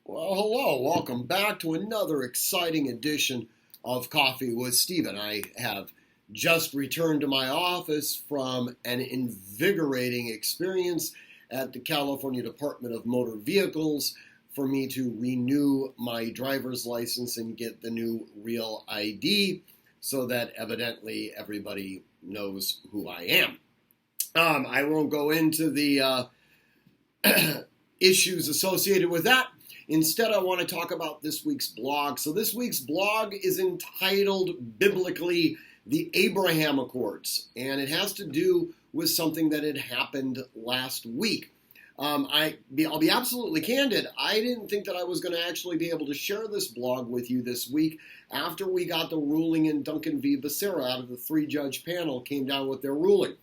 Well, hello. Welcome back to another exciting edition of Coffee with Stephen. I have just returned to my office from an invigorating experience at the California Department of Motor Vehicles for me to renew my driver's license and get the new Real ID so that evidently everybody knows who I am. I won't go into the issues associated with that. Instead, I want to talk about this week's blog. So this week's blog is entitled biblically The Abraham Accords, and it has to do with something that had happened last week. I'll be absolutely candid. I didn't think that I was going to actually be able to share this blog with you this week after we got the ruling in Duncan v. Becerra out of the three-judge panel came down with their ruling.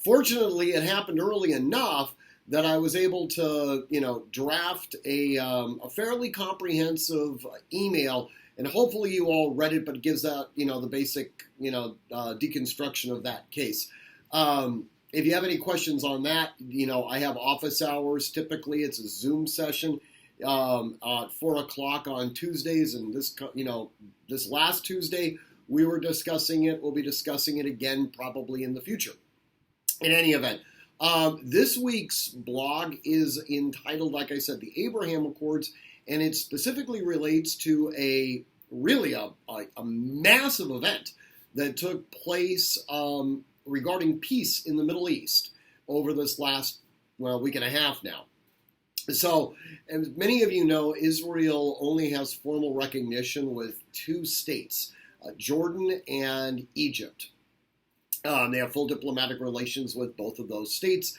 Fortunately, it happened early enough that I was able to, draft a fairly comprehensive email, and hopefully you all read it, but it gives that, the basic, deconstruction of that case. If you have any questions on that, I have office hours. Typically, it's a Zoom session at 4 o'clock on Tuesdays, and this last Tuesday we were discussing it. We'll be discussing it again probably in the future. In any event. This week's blog is entitled, like I said, The Abraham Accords, and it specifically relates to a massive event that took place regarding peace in the Middle East over this last, week and a half now. So, as many of you know, Israel only has formal recognition with two states, Jordan and Egypt. They have full diplomatic relations with both of those states.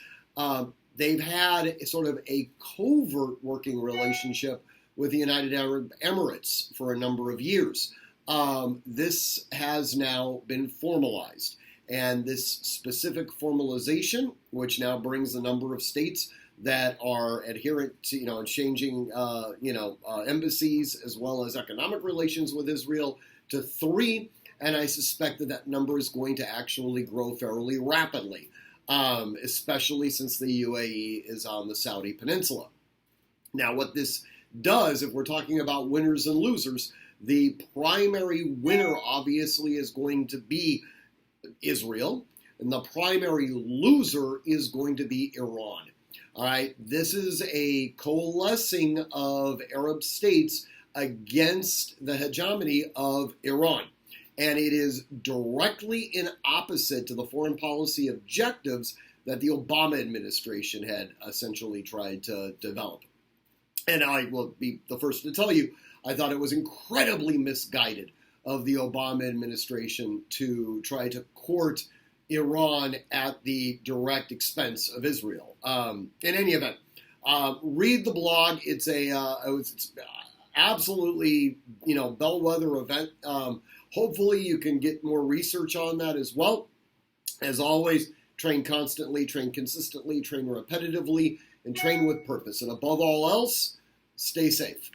They've had sort of a covert working relationship with the United Arab Emirates for a number of years. This has now been formalized. And this specific formalization, which now brings the number of states that are adherent to, changing, embassies as well as economic relations with Israel to 3. And I suspect that number is going to actually grow fairly rapidly, especially since the UAE is on the Saudi Peninsula. Now, what this does, if we're talking about winners and losers, the primary winner obviously is going to be Israel, and the primary loser is going to be Iran. All right, this is a coalescing of Arab states against the hegemony of Iran. And it is directly in opposite to the foreign policy objectives that the Obama administration had essentially tried to develop. And I will be the first to tell you, I thought it was incredibly misguided of the Obama administration to try to court Iran at the direct expense of Israel. In any event, read the blog. It's it's absolutely, bellwether event. Hopefully you can get more research on that as well. As always, train constantly, train consistently, train repetitively, and train with purpose. And above all else, stay safe.